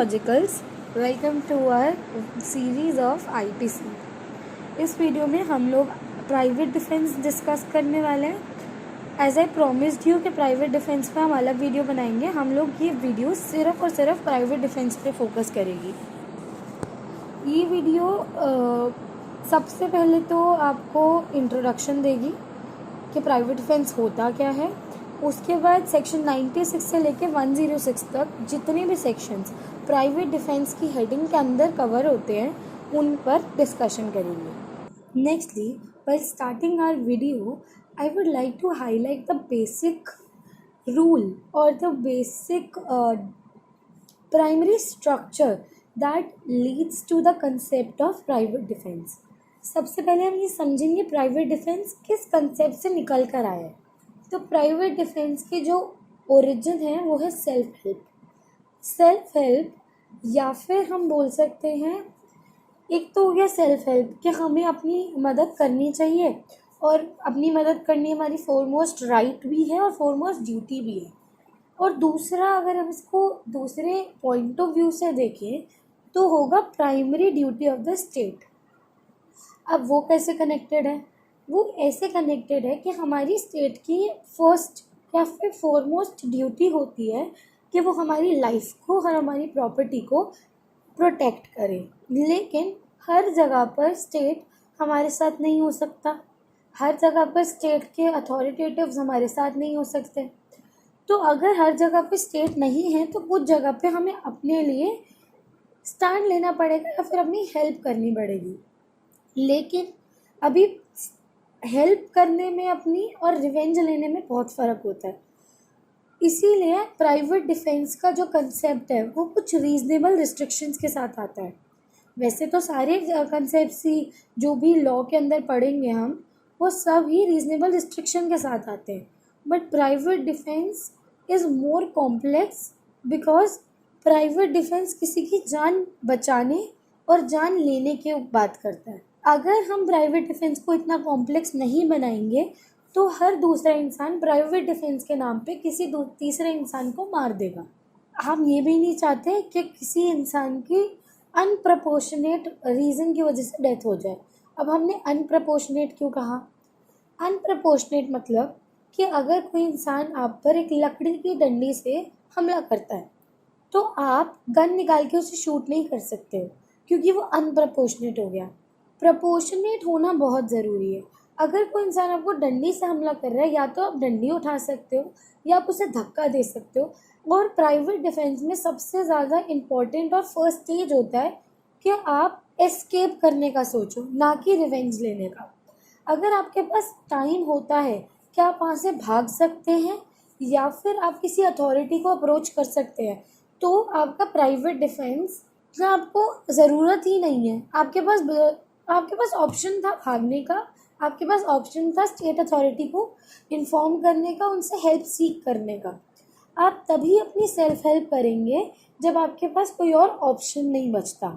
Logicals, welcome to our series of IPC. इस video में हम लोग प्राइवेट डिफेंस डिस्कस करने वाले हैं। एज आई प्रॉमिस्ड यू कि प्राइवेट डिफेंस पे हम अलग वीडियो बनाएंगे। हम लोग ये वीडियो सिर्फ और सिर्फ प्राइवेट डिफेंस पे फोकस करेगी। ये वीडियो सबसे पहले तो आपको इंट्रोडक्शन देगी कि प्राइवेट डिफेंस होता क्या है। उसके बाद सेक्शन 96 से लेके 106 तक जितने भी सेक्शंस प्राइवेट डिफेंस की हेडिंग के अंदर कवर होते हैं उन पर डिस्कशन करेंगे। Nextly, by starting our video I would like to highlight the basic rule और the basic primary structure that leads to the concept of private defence. सबसे पहले हम ये समझेंगे प्राइवेट डिफेंस किस कंसेप्ट से निकल कर आया है। तो प्राइवेट डिफेंस के जो ओरिजिन है वो है सेल्फ हेल्प। सेल्फ हेल्प या फिर हम बोल सकते हैं, एक तो हो गया सेल्फ हेल्प कि हमें अपनी मदद करनी चाहिए और अपनी मदद करनी हमारी फोरमोस्ट राइट भी है और फोरमोस्ट ड्यूटी भी है। और दूसरा, अगर हम इसको दूसरे पॉइंट ऑफ व्यू से देखें तो होगा primary duty of the state. अब वो कैसे कनेक्टेड है? वो ऐसे कनेक्टेड है कि हमारी स्टेट की फर्स्ट या फिर फोरमोस्ट ड्यूटी होती है कि वो हमारी लाइफ को और हमारी प्रॉपर्टी को प्रोटेक्ट करे। लेकिन हर जगह पर स्टेट हमारे साथ नहीं हो सकता, हर जगह पर स्टेट के अथॉरिटेटिव्स हमारे साथ नहीं हो सकते। तो अगर हर जगह पे स्टेट नहीं है तो कुछ जगह पे हमें अपने लिए स्टैंड लेना पड़ेगा या फिर अपनी हेल्प करनी पड़ेगी। लेकिन अभी हेल्प करने में अपनी और रिवेंज लेने में बहुत फ़र्क होता है। इसीलिए प्राइवेट डिफेंस का जो कंसेप्ट है वो कुछ रीज़नेबल रिस्ट्रिक्शंस के साथ आता है। वैसे तो सारे कंसेप्ट्स ही जो भी लॉ के अंदर पढ़ेंगे हम, वो सब ही रीज़नेबल रिस्ट्रिक्शन के साथ आते हैं। But private defence is more complex because private defence किसी की जान बचाने और जान लेने की बात करता है। अगर हम प्राइवेट डिफेंस को इतना कॉम्प्लेक्स नहीं बनाएंगे तो हर दूसरा इंसान प्राइवेट डिफेंस के नाम पे किसी तीसरे इंसान को मार देगा। हम ये भी नहीं चाहते कि किसी इंसान की अनप्रपोर्शनेट रीज़न की वजह से डेथ हो जाए। अब हमने अनप्रपोर्शनेट क्यों कहा? अनप्रपोर्शनेट मतलब कि अगर कोई इंसान आप पर एक लकड़ी की डंडी से हमला करता है तो आप गन निकाल के उसे शूट नहीं कर सकते हो क्योंकि वो अनप्रपोर्शनेट हो गया। प्रपोर्शनेट होना बहुत ज़रूरी है। अगर कोई इंसान आपको डंडी से हमला कर रहा है, या तो आप डंडी उठा सकते हो या आप उसे धक्का दे सकते हो। और प्राइवेट डिफेंस में सबसे ज़्यादा इम्पॉर्टेंट और फर्स्ट स्टेज होता है कि आप एस्केप करने का सोचो, ना कि रिवेंज लेने का। अगर आपके पास टाइम होता है कि आप वहाँ से भाग सकते हैं या फिर आप किसी अथॉरिटी को अप्रोच कर सकते हैं, तो आपका प्राइवेट डिफेंस का आपको ज़रूरत ही नहीं है। आपके पास ऑप्शन था भागने का, आपके पास ऑप्शन था स्टेट अथॉरिटी को इन्फॉर्म करने का, उनसे हेल्प सीख करने का। आप तभी अपनी सेल्फ हेल्प करेंगे जब आपके पास कोई और ऑप्शन नहीं बचता।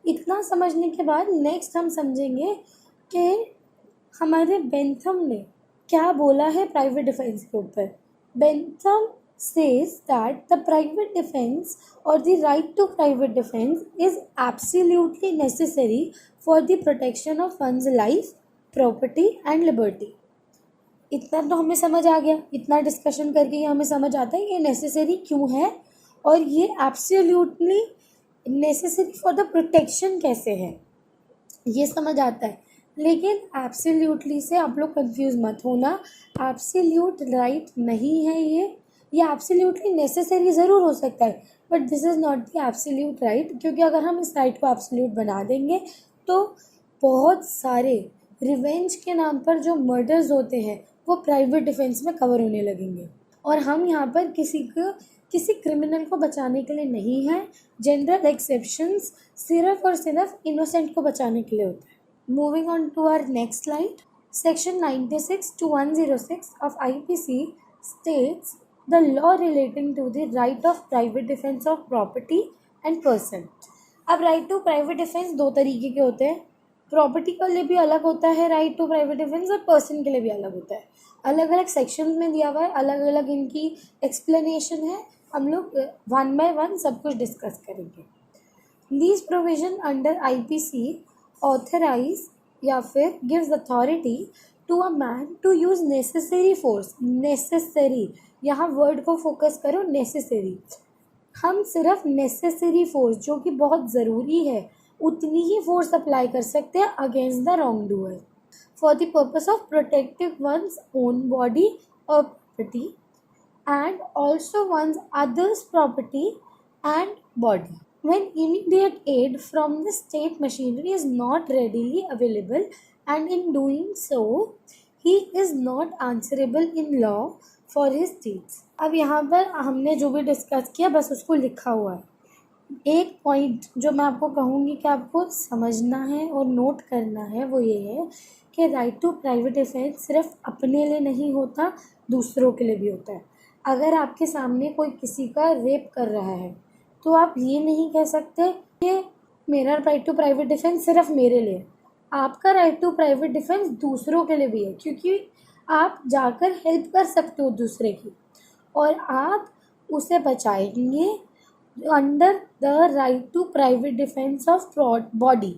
इतना समझने के बाद नेक्स्ट हम समझेंगे कि हमारे बेंथम ने क्या बोला है प्राइवेट डिफेंस के ऊपर। Bentham says that the private defense or the right to private defense is absolutely necessary for the protection of one's life, property and liberty. इतना तो हमें समझ आ गया, इतना डिस्कशन करके ही हमें समझ आता है ये नेसेसरी क्यों है और ये absolutely necessary for the protection कैसे है, ये समझ आता है। लेकिन एब्सोल्युटली से आप लोग कंफ्यूज मत होना, एब्सोल्यूट राइट नहीं है ये एब्सोल्युटली नेसेसरी ज़रूर हो सकता है but this is not the absolute right. क्योंकि अगर हम इस राइट को एब्सोल्यूट बना देंगे तो बहुत सारे रिवेंज के नाम पर जो मर्डर्स होते हैं वो प्राइवेट डिफेंस में कवर होने लगेंगे। और हम यहाँ पर किसी क्रिमिनल को बचाने के लिए नहीं हैं। जनरल एक्सेप्शंस सिर्फ और सिर्फ इनोसेंट को बचाने के लिए होता है। Moving on to our next slide, section 96 to 106 of IPC states the law relating to the right of private defense of property and person। अब राइट टू प्राइवेट डिफेंस दो तरीके के होते हैं। प्रॉपर्टी के लिए भी अलग होता है राइट टू प्राइवेट डिफेंस और पर्सन के लिए भी अलग होता है। अलग अलग सेक्शंस में दिया हुआ है, अलग अलग इनकी एक्सप्लेनेशन है। हम लोग वन बाय वन सब कुछ डिस्कस करेंगे। These provision under IPC authorize या फिर gives authority to a man to use necessary force। necessary, यहाँ वर्ड को फोकस करो, necessary। हम सिर्फ नेसेसरी फोर्स, जो कि बहुत ज़रूरी है, उतनी ही फोर्स अप्लाई कर सकते हैं against the wrong doer for the purpose of protecting one's own body और property and also one's others property and body when immediate aid from the state machinery is not readily available, and in doing so he is not answerable in law for his deeds। अब यहाँ पर हमने जो भी discuss किया बस उसको लिखा हुआ है। एक पॉइंट जो मैं आपको कहूँगी कि आपको समझना है और नोट करना है वो ये है कि राइट टू प्राइवेट डिफेंस सिर्फ अपने लिए नहीं होता, दूसरों के लिए भी होता है। अगर आपके सामने कोई किसी का रेप कर रहा है तो आप ये नहीं कह सकते कि मेरा राइट टू प्राइवेट डिफेंस सिर्फ मेरे लिए। आपका राइट टू प्राइवेट डिफेंस दूसरों के लिए भी है, क्योंकि आप जाकर हेल्प कर सकते हो दूसरे की और आप उसे बचाएंगे under the right to private defence of body,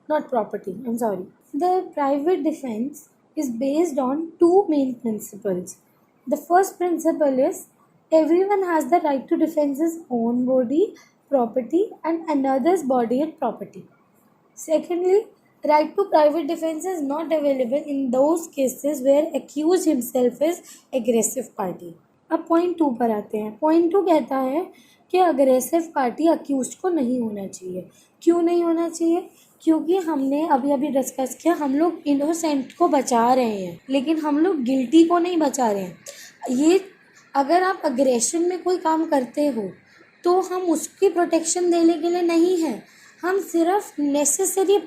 not property, I'm sorry। The private defense is based on two main principles। The first principle is everyone has the right to defend his own body, property and another's body and property। Secondly, right to private defense is not available in those cases where accused himself is aggressive party। अब point 2 पर आते हैं। Point 2 कहता है कि aggressive party accused को नहीं होना चाहिए। क्यों नहीं होना चाहिए? क्योंकि हमने अभी अभी डिस्कस किया, हम लोग इनोसेंट को बचा रहे हैं लेकिन हम लोग गिल्टी को नहीं बचा रहे हैं। ये अगर आप अग्रेशन में कोई काम करते हो तो हम उसकी प्रोटेक्शन देने के लिए नहीं है, हम सिर्फ नेसेसरी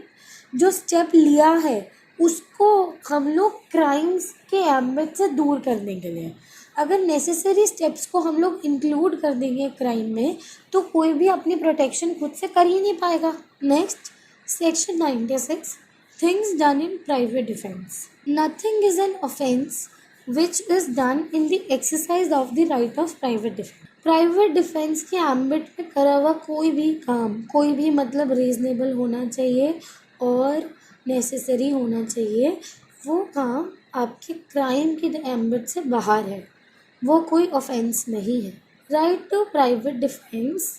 जो स्टेप लिया है उसको हम लोग क्राइम्स के एम्बिट से दूर करने के लिए। अगर नेसेसरी स्टेप्स को हम लोग इंक्लूड कर देंगे क्राइम में तो कोई भी अपनी प्रोटेक्शन खुद से कर ही नहीं पाएगा। Next, section 96, things done in private defence. Nothing is an offence which is done in the exercise of the right of private defence. Private defence के एम्बिट में करा हुआ कोई भी काम, कोई भी मतलब रीजनेबल होना चाहिए और नेसेसरी होना चाहिए। वो काम आपके क्राइम के एम्बिट से बाहर है, वो कोई ऑफेंस नहीं है। Right to private defence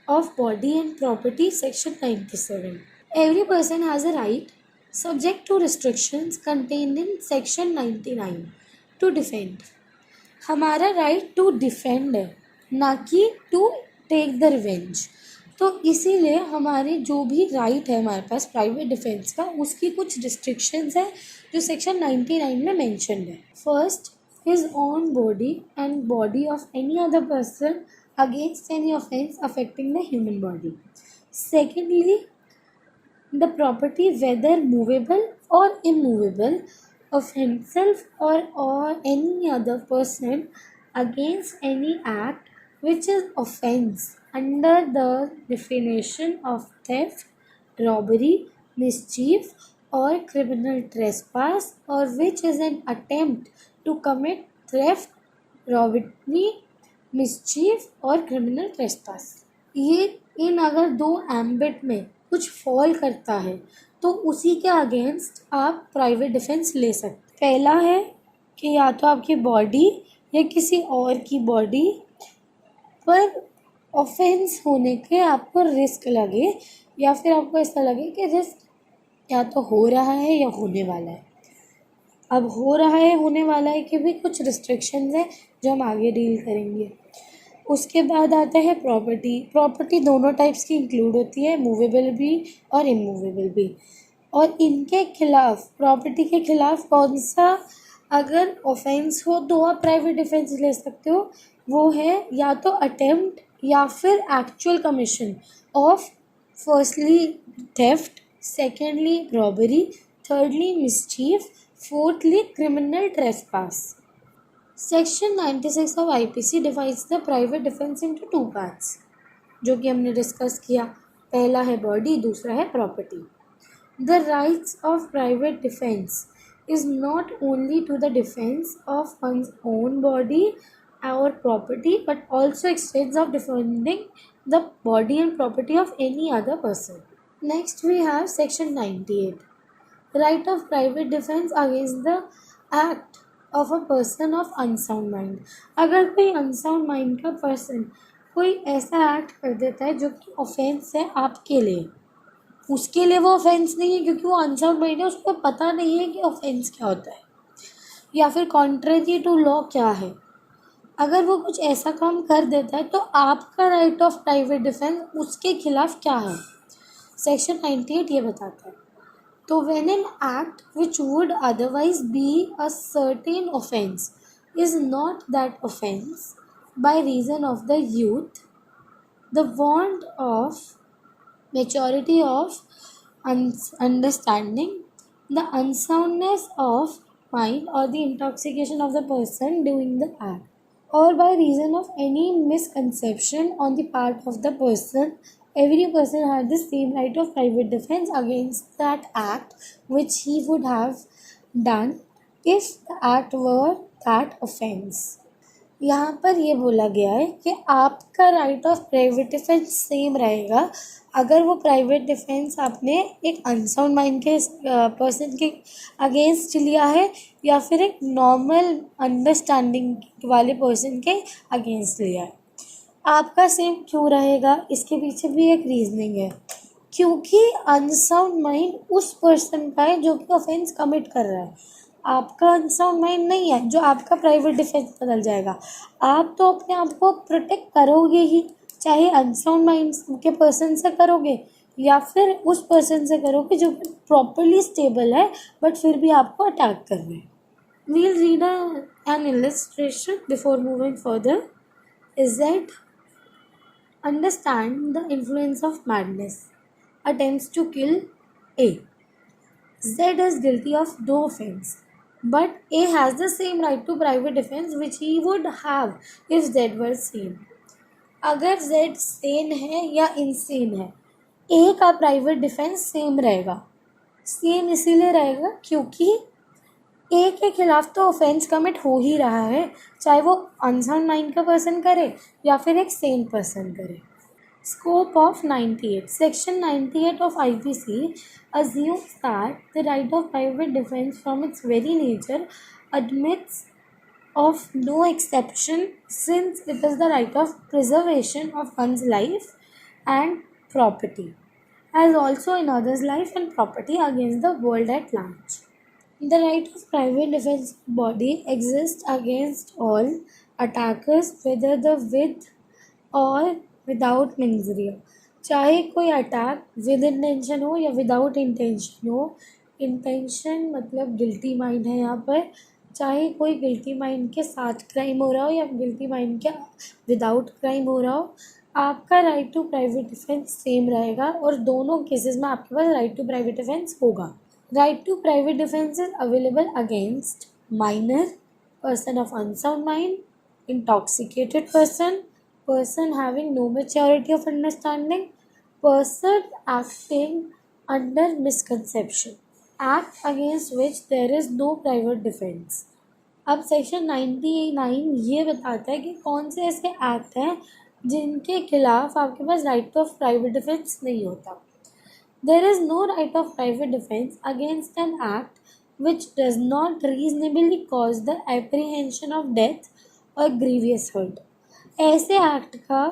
of body and property, section 97। Every person has a right, subject to restrictions contained in section 99, to defend। हमारा right to defend है, ना कि to take the revenge। तो इसीलिए हमारी जो भी right है हमारे पास प्राइवेट डिफेंस का, उसकी कुछ restrictions है जो section 99 में mentioned है। First, his own body and body of any other person against any offense affecting the human body। Secondly, the property whether movable or immovable of himself or any other person against any act which is offense under the definition of theft, robbery, mischief or criminal trespass, or which is an attempt to commit theft, robbery, mischief और criminal trespass. ये इन अगर दो ambit में कुछ fall करता है तो उसी के अगेंस्ट आप प्राइवेट डिफेंस ले सकते। पहला है कि या तो आपकी बॉडी या किसी और की बॉडी पर ऑफेंस होने के आपको रिस्क लगे, या फिर आपको ऐसा लगे कि रिस्क या तो हो रहा है या होने वाला है। अब हो रहा है, होने वाला है कि भी कुछ रिस्ट्रिक्शंस हैं जो हम आगे डील करेंगे। उसके बाद आता है प्रॉपर्टी। प्रॉपर्टी दोनों टाइप्स की इंक्लूड होती है, मूवेबल भी और इमूवेबल भी। और इनके खिलाफ, प्रॉपर्टी के खिलाफ कौन सा अगर ऑफेंस हो तो आप प्राइवेट डिफेंस ले सकते हो, वो है या तो अटेम्प्ट या फिर actual commission of firstly theft, secondly robbery, thirdly mischief, fourthly criminal trespass। Section 96 of IPC divides the private defense into two parts, जो कि हमने डिस्कस किया। पहला है बॉडी, दूसरा है property. The rights of private defense is not only to the defense of one's own body our property, but also extends of defending the body and property of any other person. Next, we have section 98, right of private defense against the act of a person of unsound mind. अगर कोई unsound mind का person कोई ऐसा act कर देता है जो कि ऑफेंस है आपके लिए, उसके लिए वो ऑफेंस नहीं है क्योंकि वो अनसाउंड माइंड है, उसको पता नहीं है कि ऑफेंस क्या होता है या फिर कॉन्ट्रेरी टू लॉ क्या है। अगर वो कुछ ऐसा काम कर देता है तो आपका राइट ऑफ प्राइवेट डिफेंस उसके खिलाफ क्या है, सेक्शन 98 ये बताता है। तो when an act which would otherwise be a certain offense is not that offense by reason of the youth, the want of maturity of understanding, the unsoundness of mind, or the intoxication of the person doing the act, or by reason of any misconception on the part of the person, every person had the same right of private defense against that act which he would have done if the act were that offense. यहाँ पर ये बोला गया है कि आपका right of private defence same रहेगा अगर वो प्राइवेट डिफेंस आपने एक अनसाउंड माइंड के पर्सन के अगेंस्ट लिया है या फिर एक नॉर्मल अंडरस्टैंडिंग वाले पर्सन के अगेंस्ट लिया है। आपका सेम क्यों रहेगा, इसके पीछे भी एक रीजनिंग है, क्योंकि अनसाउंड माइंड उस पर्सन का है जो कि ऑफेंस कमिट कर रहा है, आपका अनसाउंड माइंड नहीं है जो आपका प्राइवेट डिफेंस बदल जाएगा। आप तो अपने आप को प्रोटेक्ट करोगे ही, चाहे अनसाउंड माइंड के पर्सन से करोगे या फिर उस पर्सन से करोगे जो प्रॉपरली स्टेबल है बट फिर भी आपको अटैक कर रहे हैं। We'll read an illustration before moving further. Is that understand the influence of madness, attempts to kill A. Z is guilty of no offense, but A has the same right to private defense which he would have if Z were sane. अगर Z sane है या insane है, A का private defence same रहेगा। Same इसीलिए रहेगा क्योंकि ए के खिलाफ तो ऑफेंस कमिट हो ही रहा है, चाहे वो अनसाउंड माइंड का पर्सन करे या फिर एक सेम पर्सन करे। Scope of 98 section 98 of IPC assumes that the right of private defense from its very nature admits of no exception since it is the right of preservation of one's life and property, as also in others' life and property against the world at large. The right of private defense body exists against all attackers whether the with or without मिंजरिया, चाहे कोई attack with intention हो या without intention हो। Intention मतलब guilty mind है यहाँ पर, चाहे कोई गिल्टी माइंड के साथ क्राइम हो रहा हो या गिल्टी माइंड के विदाउट क्राइम हो रहा हो, आपका right to private defence same रहेगा और दोनों केसेस में आपके पास राइट टू प्राइवेट डिफेंस होगा। Right to private defence is available against minor, person of unsound mind, intoxicated person having no maturity of understanding, person acting under misconception, act against which there is no private defense. अब section 99 ये बताता है कि कौन से ऐसे act हैं जिनके खिलाफ आपके पास राइट ऑफ प्राइवेट डिफेंस नहीं होता। There is no right of private defense against an act which does not reasonably cause the apprehension of death or grievous hurt. ऐसे एक्ट का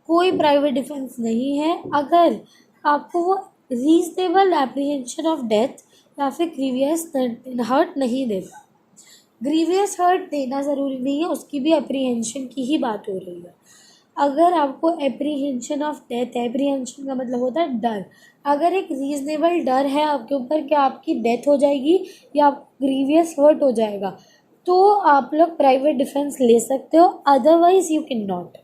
कोई प्राइवेट डिफेंस नहीं है अगर आपको वो रीजनेबल एप्रीहेंशन ऑफ डेथ या फिर ग्रीवियस हर्ट नहीं देता। ग्रीवियस हर्ट देना ज़रूरी नहीं है, उसकी भी एप्रीहेंशन की ही बात हो रही है। अगर आपको एप्रीहेंशन ऑफ डेथ, एप्रीहेंशन का मतलब होता है डर, अगर एक रीजनेबल डर है आपके ऊपर कि आपकी डेथ हो जाएगी या ग्रीवियस हर्ट हो जाएगा, तो आप लोग प्राइवेट डिफेंस ले सकते हो, अदरवाइज यू कैन नॉट।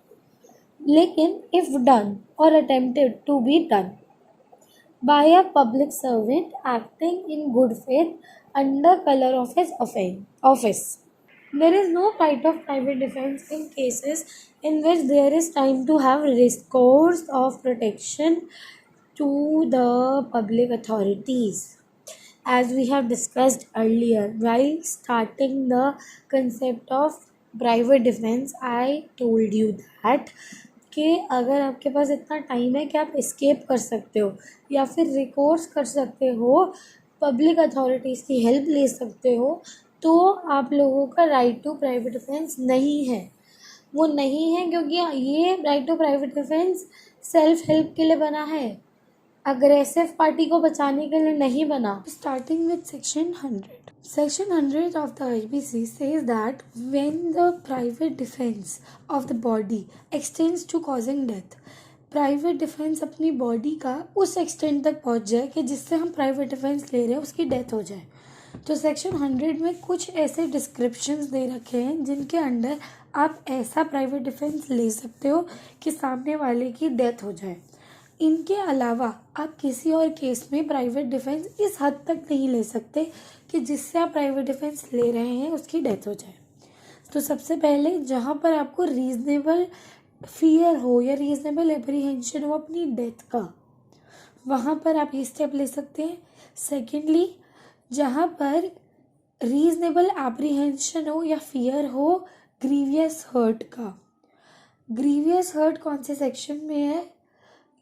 लेकिन if done or attempted to be done by a public servant acting in good faith under colour of his office, there is no right of private defense in cases in which there is time to have recourse of protection to the public authorities. As we have discussed earlier while starting the concept of private defence, I told you that कि अगर आपके पास इतना time है कि आप escape कर सकते हो या फिर रिकोर्स कर सकते हो, पब्लिक अथॉरिटीज़ की हेल्प ले सकते हो, तो आप लोगों का राइट टू प्राइवेट डिफेंस नहीं है। वो नहीं है क्योंकि ये right to private defence self help के लिए बना है, अग्रेसिव पार्टी को बचाने के लिए नहीं बना। Starting with section 100. Section 100 of the IPC says that when the private defense of the body extends to causing death, private defence अपनी बॉडी का उस एक्सटेंट तक पहुंच जाए कि जिससे हम प्राइवेट डिफेंस ले रहे हैं उसकी डेथ हो जाए। तो सेक्शन 100 में कुछ ऐसे डिस्क्रिप्शंस दे रखे हैं जिनके अंडर आप ऐसा प्राइवेट डिफेंस ले सकते हो कि सामने वाले की डेथ हो जाए। इनके अलावा आप किसी और केस में प्राइवेट डिफेंस इस हद तक नहीं ले सकते कि जिससे आप प्राइवेट डिफेंस ले रहे हैं उसकी डेथ हो जाए। तो सबसे पहले जहाँ पर आपको रीजनेबल फियर हो या रीजनेबल एप्रीहेंशन हो अपनी डेथ का, वहाँ पर आप ये स्टेप ले सकते हैं। सेकेंडली, जहाँ पर रीजनेबल एप्रीहेंशन हो या फियर हो ग्रीवियस हर्ट का। ग्रीवियस हर्ट कौन से सेक्शन में है,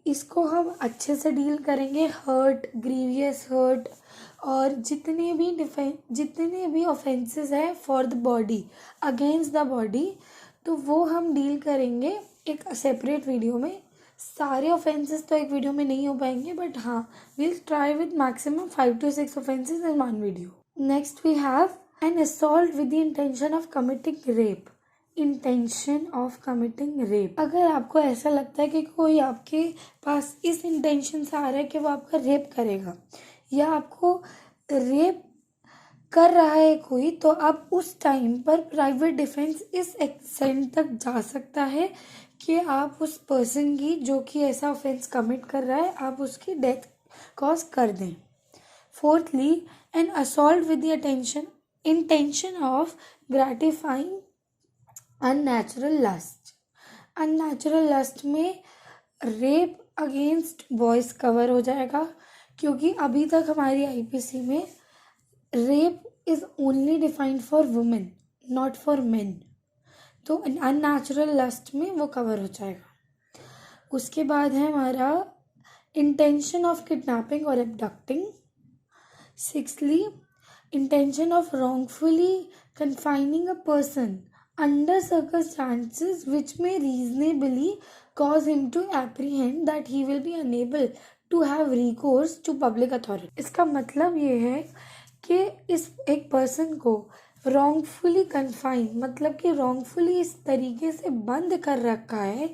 इसको हम अच्छे से डील करेंगे। हर्ट, ग्रीवियस हर्ट और जितने भी ऑफेंसेस हैं for the body, against the body, तो वो हम डील करेंगे एक सेपरेट वीडियो में। सारे ऑफेंसेस तो एक वीडियो में नहीं हो पाएंगे, बट हाँ, will try with maximum 5 to 6 offences in one video. Next we have an assault with the intention of committing rape. Intention of committing rape, अगर आपको ऐसा लगता है कि कोई आपके पास इस इंटेंशन से आ रहा है कि वो आपका रेप करेगा या आपको रेप कर रहा है कोई, तो आप उस टाइम पर प्राइवेट डिफेंस इस एक्सटेंट तक जा सकता है कि आप उस पर्सन की, जो कि ऐसा ऑफेंस कमिट कर रहा है, आप उसकी डेथ कॉज कर दें। Fourthly, an assault with the intention of gratifying unnatural lust. Unnatural lust में रेप अगेंस्ट बॉयज़ कवर हो जाएगा, क्योंकि अभी तक हमारी आईपीसी में rape is only defined for women, not for men. तो अननेचुरल लस्ट में वो कवर हो जाएगा। उसके बाद है हमारा इंटेंशन ऑफ किडनैपिंग और abducting. Sixthly, intention of wrongfully confining a person under circumstances which may reasonably cause him to apprehend that he will be unable to have recourse to public authority। इसका मतलब ये है कि इस एक person को wrongfully confine, मतलब कि wrongfully इस तरीके से बंद कर रखा है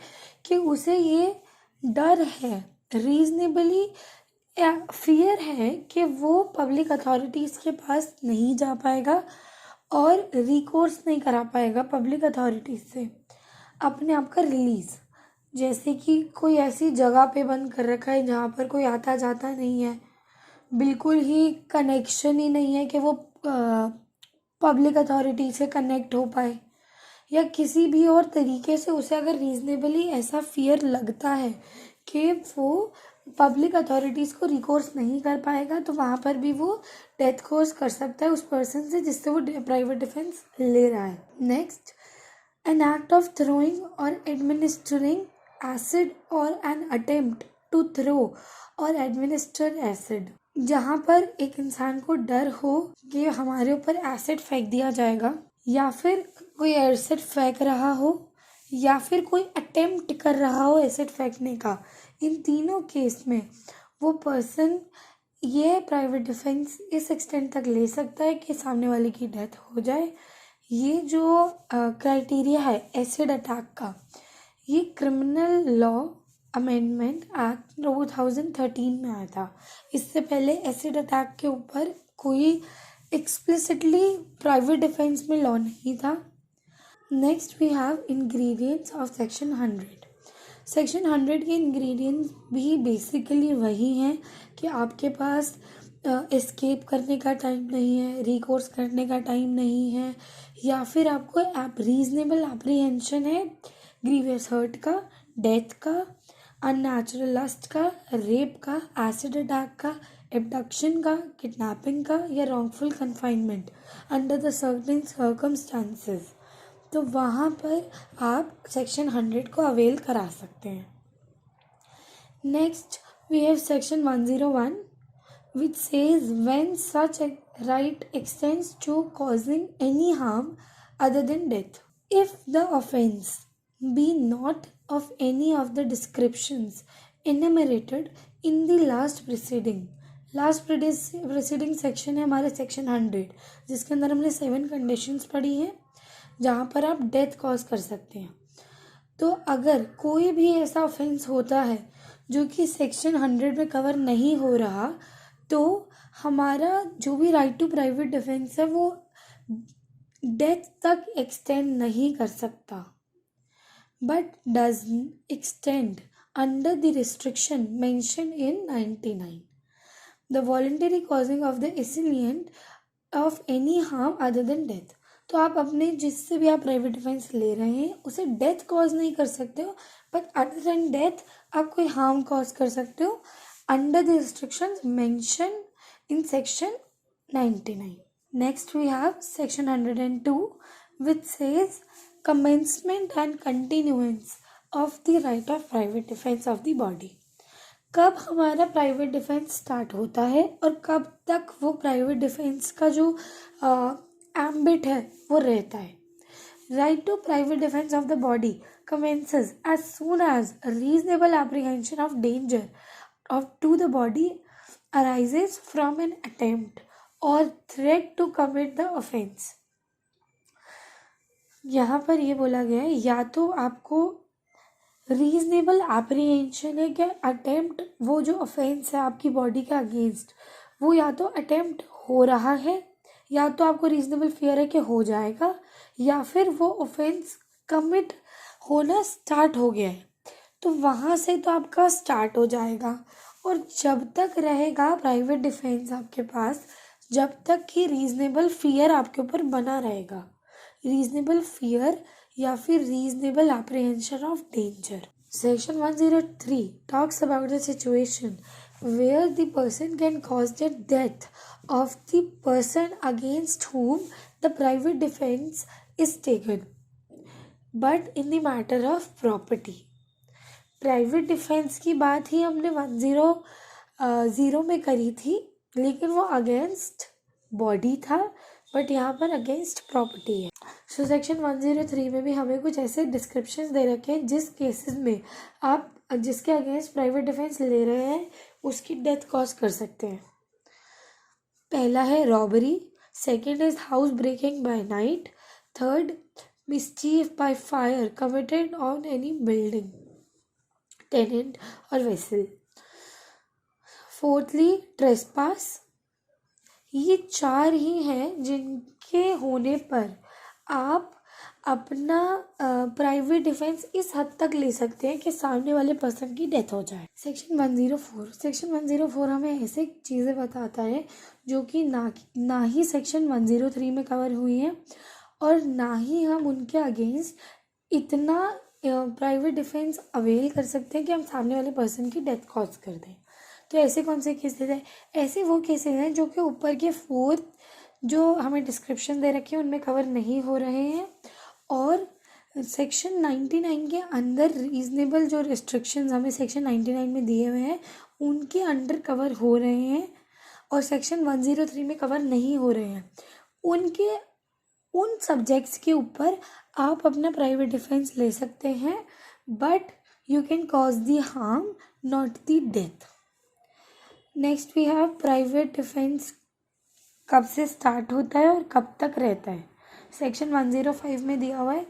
कि उसे ये डर है, रीजनेबली फियर है कि वो पब्लिक अथॉरिटीज़ के पास नहीं जा पाएगा और रिकोर्स नहीं करा पाएगा पब्लिक अथॉरिटीज़ से अपने आप का रिलीज़। जैसे कि कोई ऐसी जगह पे बंद कर रखा है जहाँ पर कोई आता जाता नहीं है, बिल्कुल ही कनेक्शन ही नहीं है कि वो पब्लिक अथॉरिटी से कनेक्ट हो पाए, या किसी भी और तरीके से उसे अगर रीजनेबली ऐसा फियर लगता है कि वो पब्लिक अथॉरिटीज़ को रिकोर्स नहीं कर पाएगा, तो वहाँ पर भी वो डेथ कोर्स कर सकता है उस पर्सन से जिससे वो प्राइवेट डिफेंस ले रहा है। Next, an act of throwing और एडमिनिस्टरिंग एसिड और एन अटेम्प्ट टू थ्रो और एडमिनिस्टर एसिड। जहाँ पर एक इंसान को डर हो कि हमारे ऊपर एसिड फेंक दिया जाएगा, या फिर कोई एसिड फेंक रहा हो, या फिर कोई अटेम्प्ट कर रहा हो एसिड फेंकने का, इन तीनों केस में वो पर्सन ये प्राइवेट डिफेंस इस एक्सटेंट तक ले सकता है कि सामने वाले की डेथ हो जाए। ये जो क्राइटेरिया है एसिड अटैक का, ये क्रिमिनल लॉ अमेंडमेंट एक्ट 2013 में आया था। इससे पहले एसिड अटैक के ऊपर कोई एक्सप्लिसिटली प्राइवेट डिफेंस में लॉ नहीं था। Next we have ingredients of section 100। Section 100 के इंग्रेडिएंट्स भी बेसिकली वही हैं कि आपके पास एस्केप करने का टाइम नहीं है, रिकोर्स करने का टाइम नहीं है, या फिर आपको रीजनेबल एप्रीहेंशन है ग्रीवियस हर्ट का, डेथ का, अननेचुरल लस्ट का, रेप का, एसिड अटैक का, एबडक्शन का, किडनैपिंग का, या wrongful confinement under the certain circumstances. तो वहाँ पर आप सेक्शन 100 को अवेल करा सकते हैं. Next we have section 101 which says when such a right extends to causing any harm other than death. If the offense be not of any of the descriptions enumerated in the last preceding section है हमारे section 100, जिसके अंदर हमने 7 conditions पढ़ी हैं जहाँ पर आप डेथ कॉज कर सकते हैं. तो अगर कोई भी ऐसा ऑफेंस होता है जो कि सेक्शन 100 में कवर नहीं हो रहा, तो हमारा जो भी राइट टू प्राइवेट डिफेंस है वो डेथ तक एक्सटेंड नहीं कर सकता, but does extend under the restriction mention in 99. The voluntary causing of the assailant of any harm other than death. तो आप अपने जिससे भी आप प्राइवेट डिफेंस ले रहे हैं उसे डेथ कॉज नहीं कर सकते हो, बट अदर देन डेथ आप कोई हार्म कॉज कर सकते हो under the restrictions mentioned in section 99. Next we have section 102 which says commencement and continuance of the right of private defense of the body. कब हमारा प्राइवेट डिफेंस स्टार्ट होता है और कब तक वो प्राइवेट डिफेंस का जो एम्बिट है वो रहता है. Right to private defence of the body commences as soon as reasonable apprehension of danger to the body arises from an attempt or threat to commit the offense. यहाँ पर ये बोला गया है या तो आपको रीजनेबल एप्रीहेंशन है कि अटेम्प्ट, वो जो ऑफेंस है आपकी बॉडी के अगेंस्ट वो या तो अटेम्प्ट हो रहा है, या तो आपको रीजनेबल फियर है कि हो जाएगा, या फिर वो ऑफेंस कमिट होना स्टार्ट हो गया है. तो वहाँ से तो आपका स्टार्ट हो जाएगा. और जब तक रहेगा प्राइवेट डिफेंस आपके पास, जब तक कि रीजनेबल फियर आपके ऊपर बना रहेगा. रीजनेबल फियर या फिर reasonable apprehension of danger. Section 103 talks about the situation where the person can cause the death of the person against whom the private defence is taken, but in the matter of property. Private defence की बात ही हमने 100 में करी थी, लेकिन वो against body था, but यहाँ पर अगेंस्ट प्रॉपर्टी है. सो सेक्शन 103 में भी हमें कुछ ऐसे डिस्क्रिप्शंस दे रखे हैं जिस केसेस में आप जिसके अगेंस्ट प्राइवेट डिफेंस ले रहे हैं उसकी डेथ कॉज कर सकते हैं. पहला है robbery, second is house breaking by night, third mischief by fire committed on any building, tenant or vessel, fourthly trespass. ये 4 ही हैं जिनके होने पर आप अपना प्राइवेट डिफेंस इस हद तक ले सकते हैं कि सामने वाले पर्सन की डेथ हो जाए. सेक्शन 104 हमें ऐसे चीज़ें बताता है जो कि ना ही सेक्शन 103 में कवर हुई हैं और ना ही हम उनके अगेंस्ट इतना प्राइवेट डिफेंस अवेल कर सकते हैं कि हम सामने वाले पर्सन की डेथ कॉज कर दें. तो ऐसे कौन से केसेस हैं? ऐसे वो केसेस हैं जो कि ऊपर के 4 जो हमें डिस्क्रिप्शन दे रखे हैं उनमें कवर नहीं हो रहे हैं, और सेक्शन 99 के अंदर रीजनेबल जो रिस्ट्रिक्शंस हमें सेक्शन 99 में दिए हुए हैं उनके अंडर कवर हो रहे हैं, और सेक्शन 103 में कवर नहीं हो रहे हैं. उन सब्जेक्ट्स के ऊपर आप अपना प्राइवेट डिफेंस ले सकते हैं, but you can cause the harm not the death. Next we have private defence कब से स्टार्ट होता है और कब तक रहता है. सेक्शन 105 में दिया हुआ है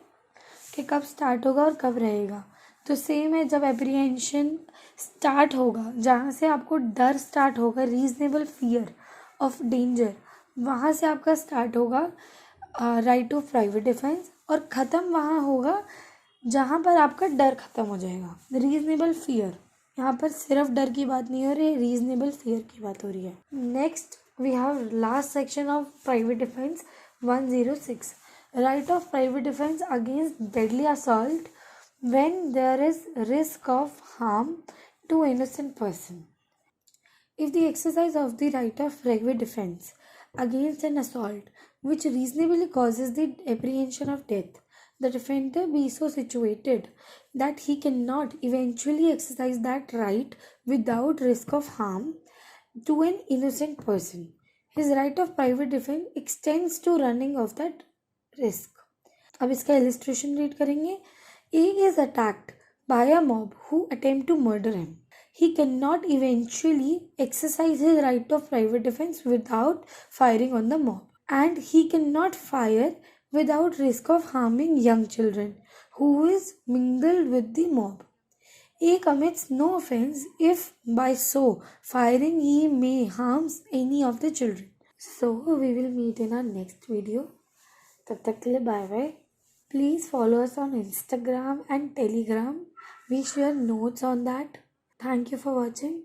कि कब स्टार्ट होगा और कब रहेगा. तो सेम है, जब एप्रीहेंशन स्टार्ट होगा, जहाँ से आपको डर स्टार्ट होगा, रीजनेबल फियर ऑफ डेंजर, वहाँ से आपका स्टार्ट होगा राइट टू प्राइवेट डिफेंस, और ख़त्म वहाँ होगा जहाँ पर आपका डर ख़त्म हो जाएगा. रीजनेबल फियर, यहाँ पर सिर्फ डर की बात नहीं हो रही है, रीजनेबल फियर की बात हो रही है. Next we have last section of private defence 106 right of private defence against deadly assault when there is risk of harm to innocent person. If the exercise of the right of private defense against an assault which reasonably causes the apprehension of death the defender be so situated that he cannot eventually exercise that right without risk of harm to an innocent person. His right of private defense extends to running of that risk. अब इसका illustration read करेंगे. A is attacked by a mob who attempt to murder him. He cannot eventually exercise his right of private defense without firing on the mob. And he cannot fire without risk of harming young children who is mingled with the mob. A commits no offense if by so firing he may harms any of the children. So we will meet in our next video. तब तक के लिए bye bye. Please follow us on Instagram and Telegram. We share notes on that. Thank you for watching.